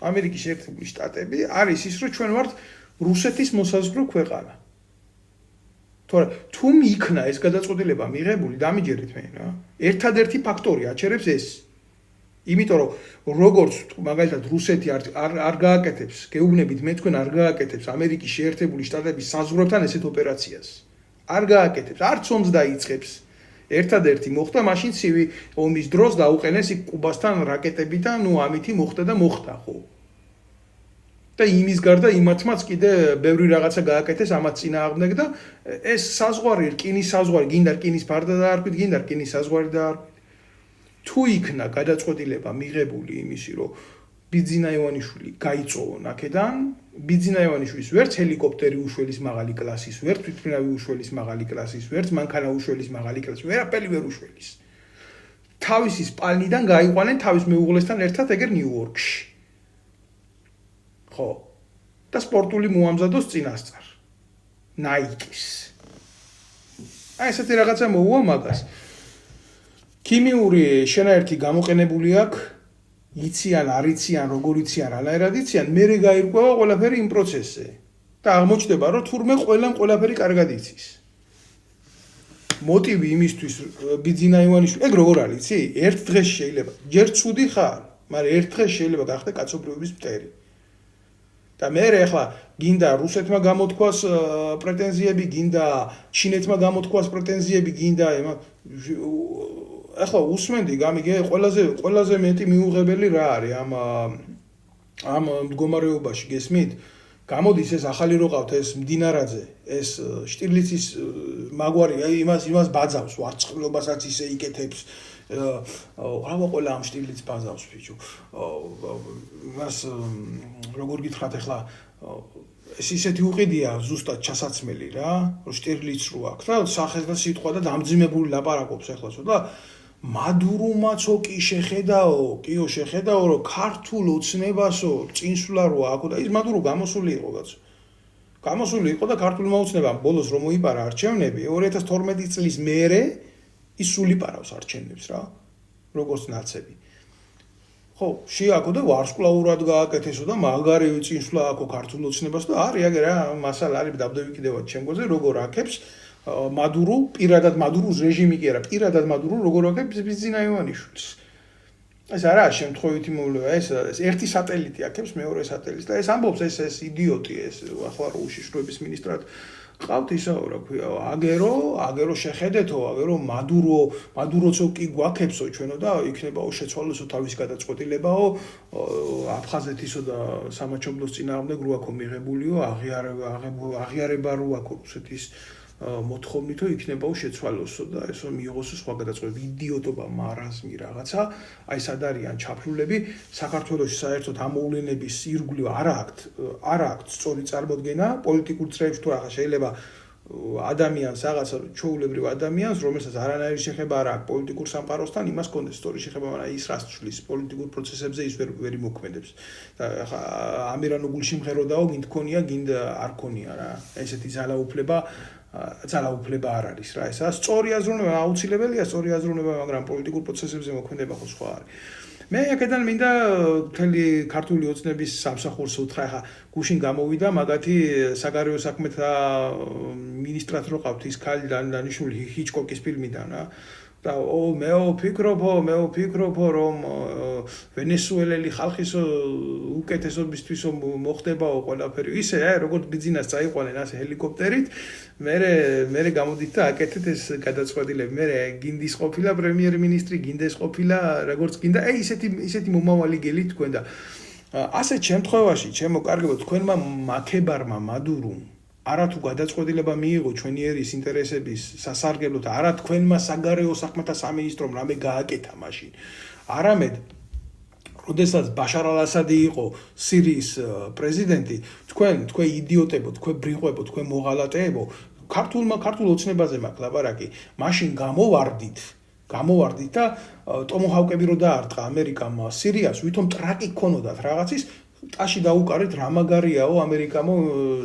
ამერიკის შეერთებული შტატები, არის ის, რომ ჩვენ ვართ რუსეთის მოსაზღვრე ქვეყანა. თორე თუ იქნა ეს გადაწყვეტილება მიღებული, დამიჯერეთ მე რა. ერთადერთი ფაქტორი აჩერებს ეს. იმიტომ რომ როგორც მაგალითად რუსეთი არ გააკეთებს, გეუბნებით მე თქვენ არ გააკეთებს ამერიკის შეერთებული შტატების საზღვრებთან ესეთ ოპერაციას. არ გააკეთებს, არც ომს დაიწყებს. ერთადერთი მოხდა მაშინ ცივი ომის დროს დაუყენეს იქ კუბასთან რაკეტები და ნუ ამითი მოხდა და მოხდა ხო. და იმის გარდა იმათმაც კიდე ბევრი რაღაცა გააკეთეს ამათ წინააღმდეგ და ეს საზღვარი რკინის საზღვარი, გინდა რკინის ფარდა დაარქვით, გინდა რკინის საზღვარი დაარქვით. თუ იქნა გადაწყვეტილება მიღებული იმისი, რომ ბიძინა ივანიშვილი გაიწოვონ აქედან, ბიძინა ივანიშვილის ვერც ჰელიკოპტერი უშველის მაღალი კლასის, ვერც თვითმფრინავი უშველის მაღალი კლასის, ვერც მანქანა უშველის მაღალი კლასის, ვერაფერი ვერ უშველის. თავისი სპალნიდან გაიყვანენ თავის მეუღლესთან ერთად ეგერ ნიუ-იორკში. ხო. და სპორტული მოამზადოს წინასწარ. ნაიკის. აი ესეთი რაღაცა მოუვა მაგას. ქიმიური შენაერთი გამოყენებული აქვს, იციან, არ იციან, როგორ იციან, რანაირად იციან, მერე გაირკვევა ყველაფერი იმ პროცესზე. და აღმოჩნდება, რომ თურმე ყველაფერი კარგად იცის. მოტივი იმისთვის ბიძინა ივანიშვილი, ეგ როგორ არის, იცი? ერთ დღეს შეიძლება, ჯერ ცუდი ხარ, მაგრამ ერთ დღეს შეიძლება გახდე კაცობრიობის მტერი. და მე ახლა გინდა რუსეთმა გამოთქვას პრეტენზიები, გინდა ჩინეთმა გამოთქვას პრეტენზიები, გინდა ახლა უსმენდი გამიგე ყველაზე მეტი მიუღებელი რა არის ამ მდგომარეობაში გესმით? გამოდის ეს ახალი რო ყავთ ეს მდინარაძე, ეს შტირლიცის მაგვარი იმას ბაძავს, ვარცხლობასაც ისე იკეთებს. რა ყველა ამ შტილიც ბაზავს ბიჭო. მას როგორ გითხრათ ახლა ეს ისეთი უყიდია ზუსტად ჩასაცმელი რა, რომ შტირლიც რო აქვს და სახეს და სიტყვა და დამძიმებული ლაპარაკობს ახლა ცოტა. მადურუმაცო კი შეხედაო, რომ ქართულ ოცნებასო წინსვლა რო აქვს და ის მადურო გამოსული იყო კაცო. გამოსული იყო და ქართულმა ოცნებამ ბოლოს რომ მოიპარა არჩევნები 2012 წლის მერე ის სული პარავს არჩევნებს რა, როგორც ნაცები. ხო, შეაქო და ვარსკვლავურად გააკეთესო და მაგარი წინსვლა აქვს ქართულ ოცნებას და არის აგერ რა, მასალა არის დავდები კიდევაც ჩემგოზე, როგორ აქებს მადურო, პირადად მადუროს რეჟიმი კი არა, პირადად მადურო როგორ აქებს ბიძინა ივანიშვილს. ეს არაა შემთხვევითი მოვლენა, ეს ერთი სატელიტი აქებს მეორე სატელიტს და ეს ამბობს ეს იდიოტი, ეს ახლა უშიშროების მინისტრად ყავთ ისაო რა ქვია, აგერო შეხედეთო, აგერო მადუროცო კი გვაქებსო ჩვენო და იქნებაო შეცვალოსო თავის გადაწყვეტილებაო, აფხაზეთისო და სამაჩობლოს წინააღმდეგ რო აქო მიღებულიო, აღიარება რო აქო რუსეთის მოთხოვნითო იქნებაო შეცვალოსო და ესო მიიღოსო სხვა გადაწყვეტილება, იდიოტობა, მარაზმი რაღაცა, აი სად არიან ჩაფლულები, საქართველოში საერთოდ ამოვლენების ირგვლივ არ აქვთ სწორი წარმოდგენა, პოლიტიკურ წრეებში თუ რაღაც შეიძლება ადამიანს რაღაცა ჩვეულებრივ ადამიანს, რომელსაც არანაირი შეხება არ აქვს პოლიტიკურ სამყაროსთან, იმას კონდეს სწორი შეხება, მაგრამ ის რას თვლის პოლიტიკურ პროცესებზე ის ვერ იმოქმედებს. და ახლა ამირანო გულშემღეროდაო, გინდ ქონია, გინდ არ ქონია რა. ესეთი ძალაუფლება არ არის რა, ესა სწორი აზროვნება აუცილებელია, სწორი აზროვნება, მაგრამ პოლიტიკურ პროცესებზე მოქმედება ხო სხვა არის. მე აქედან მინდა მთელი ქართული ოცნების სამსახურს უთხრა, ხა გუშინ გამოვიდა მაგათი საგარეო საქმეთა მინისტრად რო ყავთ ის ქალი დანიშნული ჰიჩკოკის ფილმიდან რა, და მე ვფიქრობ რომ ვენესუელელი ხალხის უკეთესობისთვის მოხდებაო ყველაფერი ისე როგორც ბიზნეს წაიყვანენ ასე ჰელიკოპტერით მე გამოდით და აკეთეთ ეს გადაწყვეტილები მე გინდის ყოფილა პრემიერ-მინისტრი გინდეს ყოფილა როგორც გინდა ისეთი მომავალი გელი თქვენ და ასეთ შემთხვევაში ჩემო კარგებო თქვენმა მაქებარმა მადურუმ არათუ გადაწყვეტილება მიიღო ჩვენი ერის ინტერესების სასარგებლოდ არა თქვენმა საგარეო საქმეთა სამინისტრომ რამე გააკეთა მაშინ არამედ როდესაც ბაშარ ალ-ასადი იყო სირიის პრეზიდენტი თქვენ იდიოტებო თქვენ ბრიყვებო თქვენ მოღალატეებო ქართულ ოცნებაზე მაქვს ლაპარაკი მაშინ გამოვარდით და ტომოჰავკები რო დაარტყა ამერიკამ სირიას ვითომ ტრაკი ქონოდათ რაღაცის ტაში დაუკარეთ რა მაგარიაო ამერიკამო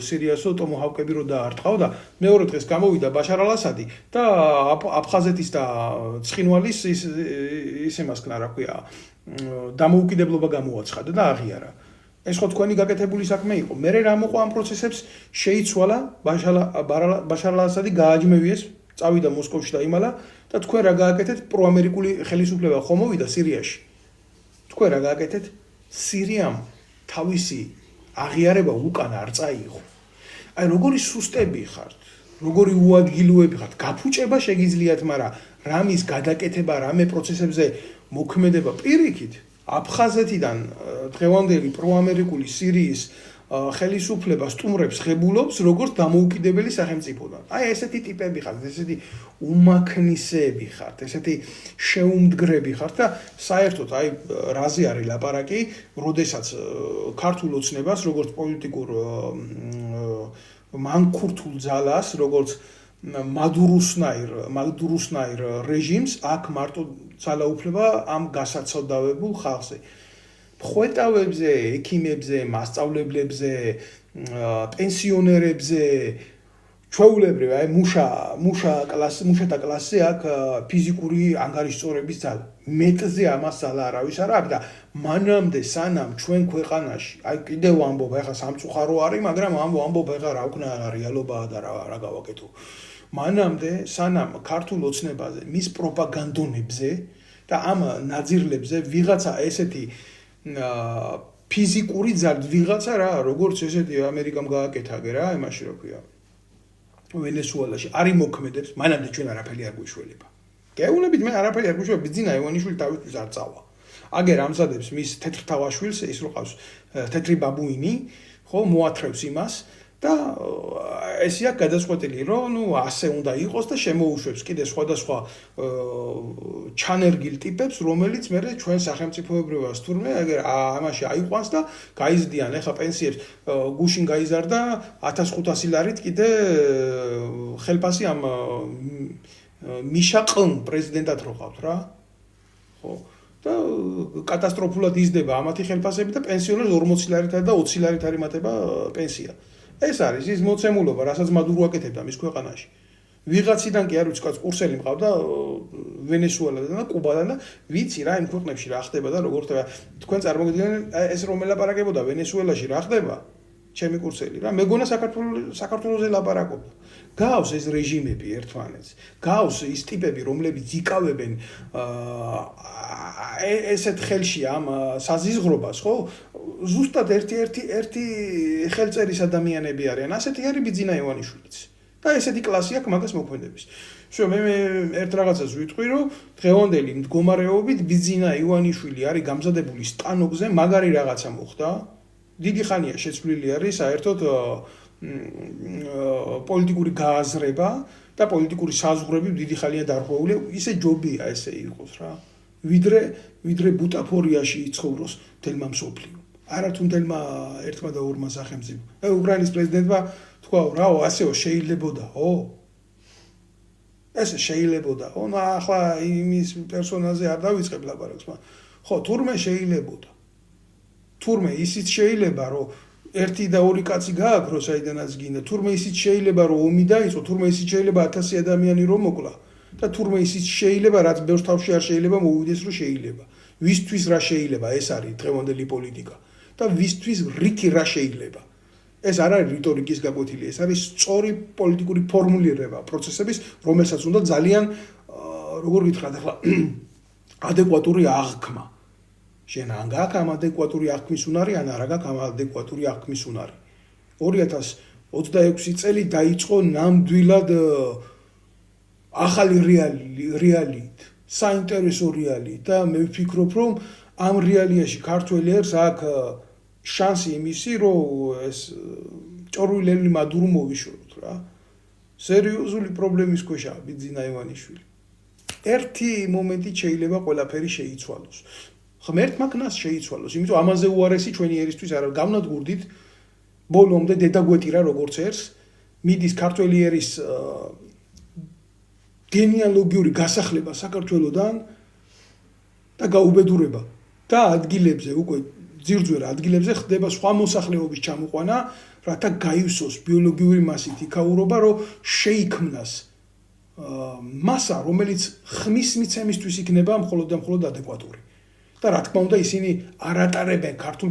სირიასო ტომოჰავკები რო დაარტყაო და მეორე დღეს გამოვიდა ბაშარ ალ-ასადი და აფხაზეთის და ცხინვალის ის ემასკნა რა ქვია დამოუკიდებლობა გამოაცხადა და აღიარა ეს ხო თქვენი გაკეთებული საქმე იყო მე რა მოყვა ამ პროცესებს შეიცვალა ბაშარ ალ-ასადი გააჯმევიეს წავიდა მოსკოვში და იმალა და თქვენ რა გააკეთეთ პროამერიკული ხელისუფლება ხომ მოვიდა სირიაში თქვენ რა გააკეთეთ სირიამ თავისი აღიარება უკან არ წაიღო. აი როგორი სუსტები ხართ, როგორი უადგილოები ხართ, გაფუჭება შეგიძლიათ, მაგრამ რამის გადაკეთება, რამე პროცესებზე მოქმედება პირიქით, აფხაზეთიდან დღევანდელი პროამერიკული სირიის ხელისუფლება სტუმრებს ღებულობს როგორც დამოუკიდებელი სახელმწიფოდან. აი ესეთი ტიპები ხართ, ესეთი უმაქნისეები ხართ, ესეთი შეუმდგრები ხართ და საერთოდ აი რაზე არის ლაპარაკი, როდესაც ქართულ ოცნებას როგორც პოლიტიკურ მანქურთულ ძალას, როგორც მადურუსნაირ რეჟიმს აქ მარტო ძალაუფლება ამ გასაცოდავებულ ხალხზე. ხვეტავებზე, ექიმებზე, მასწავლებლებზე, პენსიონერებზე, ჩვეულებრივ, აი მუშათა კლასზე აქ ფიზიკური ანგარიშწორების ძალა. მეტზე ამას ძალა არავის არ აქვს და მანამდე სანამ ჩვენ ქვეყანაში, აი კიდევ ვამბობ, ეხლა სამწუხარო არის, მაგრამ ვამბობ, ეხლა რა ვქნა რეალობაა და რა გავაკეთო. მანამდე სანამ ქართულ ოცნებაზე, მის პროპაგანდონებზე და ამ ნაძირლებზე ვიღაცა ესეთი ფიზიკური ძალით ვიღაცა რა როგორც ესეთი ამერიკამ გააკეთა რა იმაში რა ქვია ვენესუელაში არის მოქმედებს მანამდე ჩვენ არაფერი არ გვიშველება გეუბნებით მე არაფერი არ გვიშველება ბიძინა ივანიშვილი თავისთვის არ წავა აგერ ამზადებს მის თეთრ თავაშვილს ის რო ყავს თეთრი ბაბუინი ხო მოათრევს იმას და ესე აქ გადაწყვეტილი რომ ნუ ასე უნდა იყოს და შემოუშვებს კიდე სხვადასხვა ჩანერგილ ტიპებს რომელიც მე ჩვენ სახელმწიფოებრებას თურმე აგერ ამაში აიყვანს და გაიზრდიან ეხა პენსიებს გუშინ გაიზარდა 1500 ლარით კიდე ხელფასი ამ მიშა ყნ პრეზიდენტად რო ყავთ რა ხო და კატასტროფულად იზრდება ამათი ხელფასები და პენსიონერს 40 ლარით და 20 ლარით არის მატება პენსია ეს არის ის მოცემულობა, რასაც მადურო აკეთებდა მის ქვეყანაში. ვიღაციდან კი არ ვიცი, კაც კურსელი მყავდა ვენესუელიდან და კუბადან და ვიცი რა იმ ქვეყნებში რა ხდება და როგორ ხდება. თქვენ წარმოგიდგენთ ეს რომ ელაპარაკებოდა ვენესუელაში რა ხდება? ჩემი კურსელი რა, მეგონა საქართველოზე ლაპარაკობდა. გავს ეს რეჟიმები ერთმანეთს. გავს ის ტიპები, რომლებიც იკავებენ ესეთ ხელში ამ საზიზღრობას, ხო? ზუსტად ერთი ხელწერის ადამიანები არიან. ასეთი არის ბიძინა ივანიშვილიც. და ესეთი კლასი აქვს მაგას მოქმედების. შო მე ერთ რაღაცას ვიტყვი, რომ დღევანდელი მდგომარეობით ბიძინა ივანიშვილი არის გამზადებული სტანოკზე, მაგარი რაღაცა მოხდა. დიდი ხანია შეცვლილი არის საერთოდ პოლიტიკური გააზრება და პოლიტიკური საზღვრები დიდი ხანია დარღვეული, ისე ჯობია ესე იყოს რა. ვიდრე ბუტაფორიაში იცხოვროს თელმა მსოფლიო. არათუ თელმა ერთმა და ორმა სახელმწიფო. უკრაინის პრეზიდენტმა თქვა, რაო, ასეო შეიძლებოდაო. ესე შეიძლებოდაო. ნუ ახლა იმის პერსონაჟზე არ დავიწყებ ლაპარაკს, მაგრამ ხო, თურმე შეიძლებოდა. თურმე ისიც შეიძლება, რომ ერთი და ორი კაცი გააქროს აიდანაც გინდა, თურმე ისიც შეიძლება, რომ ომი დაიწყო, თურმე ისიც შეიძლება 1000 ადამიანი რომ მოკლა და თურმე ისიც შეიძლება, რაც ბევრ თავში არ შეიძლება მოვიდეს, რომ შეიძლება. ვისთვის რა შეიძლება, ეს არის დღევანდელი პოლიტიკა და ვისთვის რითი რა შეიძლება. ეს არ არის რიტორიკის გაკვეთილი, ეს არის სწორი პოლიტიკური ფორმულირება პროცესების, რომელსაც უნდა ძალიან როგორ გითხრათ ახლა ადეკვატური აღქმა. შენ ან გაქვს ამ ადეკვატური აღქმის უნარი, ან არა გაქვს ამ ადეკვატური აღქმის უნარი. 2026 წელი დაიწყო ნამდვილად ახალი რეალიით, საინტერესო რეალიით და მე ვფიქრობ, რომ ამ რეალიაში ქართველებს აქვს შანსი იმისი, რომ ეს ჭორვილელი მადურო მოვიშოროთ რა. სერიოზული პრობლემის ქვეშაა ბიძინა ივანიშვილი. ერთი მომენტით შეიძლება ყველაფერი შეიცვალოს. ღმერთ მაგნას შეიცვალოს, იმიტომ ამაზე უარესი ჩვენი ერისთვის არა გავნადგურდით ბოლომდე დედაგვეტირა როგორც ერს მიდის ქართველი ერის გენეალოგიური გასახლება საქართველოსდან და გაუბედურება და ადგილებზე უკვე ძირძვერა ადგილებზე ხდება სხვა მოსახლეობის ჩამოყვანა, რათა გაივსოს ბიოლოგიური მასით იქაურობა, რომ შეიქმნას მასა, რომელიც ხმის მიცემისთვის იქნება მხოლოდ და მხოლოდ ადეკვატური. და რა თქმა უნდა ისინი არ ატარებენ ქართულ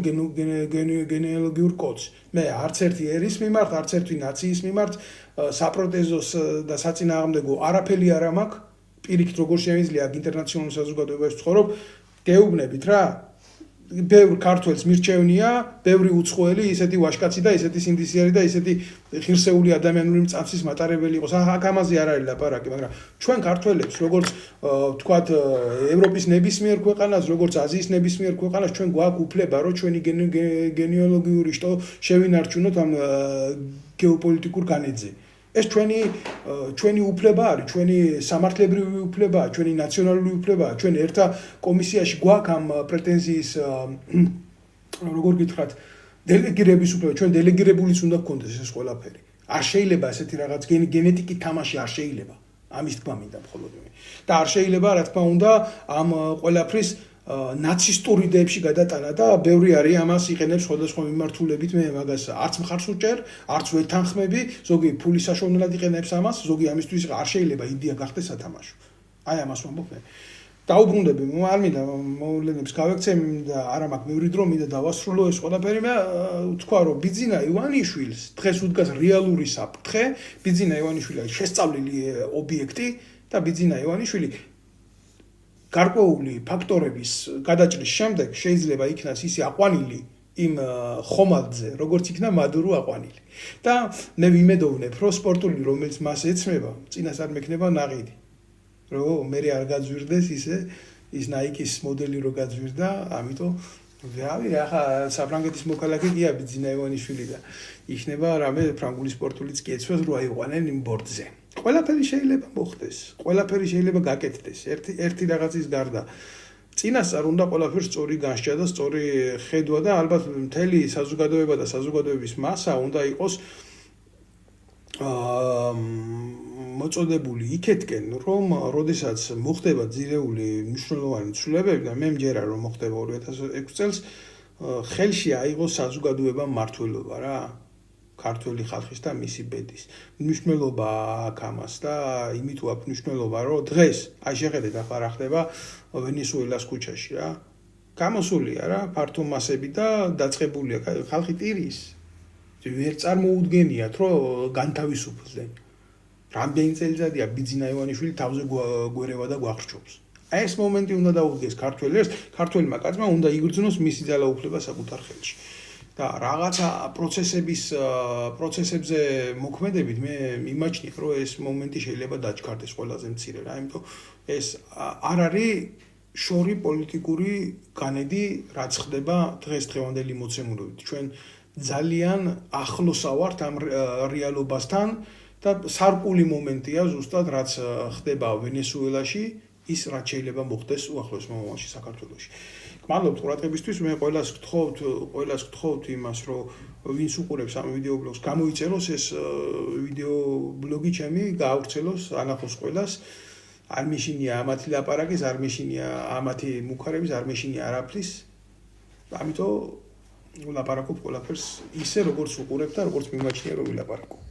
გენეალოგიურ კოდს. მე არც ერთი ერის მიმართ, არც ერთი ნაციის მიმართ საპროტეზოს და საწინააღმდეგო არაფერი არ მაქვს. პირიქით როგორ შეიძლება ინტერნაციონალურ საზოგადოებაში ვცხოვრობ, გეუბნებით რა. ბევრ ქართველს მირჩევნია, ბევრი უცხოელი, ისეთი ვაშკაცი და ისეთი სინდისიარი და ისეთი ღირსეული ადამიანური მწამსის მატარებელი იყოს. აქ ამაზე არ არის ლაპარაკი, მაგრამ ჩვენ ქართველებს, როგორც ვთქვათ, ევროპის ნებისმიერ ქვეყანას, როგორც აზიის ნებისმიერ ქვეყანას, ჩვენ გვაქვს უფლება, რომ ჩვენი გენეალოგიური შტო შევინარჩუნოთ ამ გეოპოლიტიკურ განედზე. ეს ჩვენი უფლება არის, ჩვენი სამართლებრივი უფლებაა, ჩვენი ნაციონალური უფლებაა, ჩვენ ერთა კომისიაში გვაქვს ამ პრეტენზიის როგორ გითხრათ, დელეგირების უფლება, ჩვენ დელეგირებულიც უნდა გქონდეს ეს ყველაფერი. არ შეიძლება ესეთი რაღაც გენეტიკით თამაში არ შეიძლება. ამის თქმა მინდა მხოლოდ მე. და არ შეიძლება, რა თქმა უნდა, ამ ყველაფრის ნაცისტური იდეებში გადატანა და ბევრი არის ამას იყენებს სხვადასხვა მიმართულებით მე მაგას არც მხარს უჭერ, არც ვეთანხმები, ზოგი ფულის საშუალებლად იყენებს ამას, ზოგი ამისთვის არ შეიძლება იდეა გახდეს სათამაშო. აი ამას ვამბობ მე. დაუბრუნდები, არ მინდა მოვლენებს გავექცე და არა მაქვს ბევრი დრო, მინდა დავასრულო ეს ყველაფერი მე ვთქვა რომ ბიძინა ივანიშვილს დღეს უდგას რეალური საფრთხე, ბიძინა ივანიშვილი არის შესწავლილი ობიექტი და ბიძინა ივანიშვილი გარკვეული ფაქტორების გადაჭრის შემდეგ შეიძლება იქნას ისე აყვანილი იმ ხომალდზე, როგორც იქნა მადურო აყვანილი. და მე ვიმედოვნებ, რომ სპორტული რომელიც მას ეცმება, წინას არ მექნება ნაღიდი. რომ მე არ გაძვირდეს ისე ის Nike-ის მოდელი რო გაძვირდა, ამიტომ რავი, ახლა საფრანგეთის მოქალაქე კი ბიძინა ივანიშვილი და იქნება რამე ფრანგული სპორტულიც კი ეცვას რო აიყვანენ იმ ბორდზე. ყველაფერი შეიძლება მოხდეს, ყველაფერი შეიძლება გაკეთდეს, ერთი რაღაცის გარდა. წინასწარ უნდა ყველაფერს სწორი განსჯა და სწორი ხედვა და ალბათ მთელი საზოგადოება და საზოგადოების მასა უნდა იყოს მოწოდებული იქეთკენ, რომ როდესაც მოხდება ძირეული მნიშვნელოვანი ცვლილებები და მე მჯერა რომ მოხდება 2006 წელს ხელში აიღოს საზოგადოებამ მმართველობა რა. ქართველი ხალხის და მისი ბედის. მნიშვნელობა აქვს ამას და იმით აქვს მნიშვნელობა, რომ დღეს აი შეხედეთ ახლა რა ხდება ვენესუელას ქუჩაში რა. გამოსულია რა, ფართო მასები და დაწყებულია ხალხი ტირის. ვერ წარმოუდგენიათ, რომ განთავისუფლდნენ. რამდენი წელიწადია ბიძინა ივანიშვილი თავზე გვერევა და გვახრჩობს. აი ეს მომენტი უნდა დაუდგეს ქართველებს, ქართველმა კაცმა უნდა იგრძნოს მისი ძალაუფლება საკუთარ ხელში. და რაღაცა პროცესებზე მოქმედებით მე იმაჩნიებ, რომ ეს მომენტი შეიძლება დაჩქარდეს ყველაზე მცირე რა, იმიტომ ეს არ არის შორი პოლიტიკური განედი, რაც ხდება დღევანდელი მოცემულობით. ჩვენ ძალიან ახლოს ავართ ამ რეალობასთან და სარკული მომენტია ზუსტად რაც ხდება ვენესუელაში, ის რაც შეიძლება მოხდეს უახლოეს მომავალში საქართველოში. მადლობთ ყურადღებისთვის, მე ყველას გთხოვთ იმას, რომ ვინც უყურებს ამ ვიდეო ბლოგს, გამოიწეროს ეს ვიდეო ბლოგი ჩემი, გაავრცელოს ანახოს ყველას. არ მეშინია ამათი ლაპარაკის, არ მეშინია ამათი მუქარების, არ მეშინია არაფრის. ამიტომ ვლაპარაკობ ყველაფერს ისე, როგორც უყურებ და როგორც მიმაჩნია რომ ვილაპარაკო.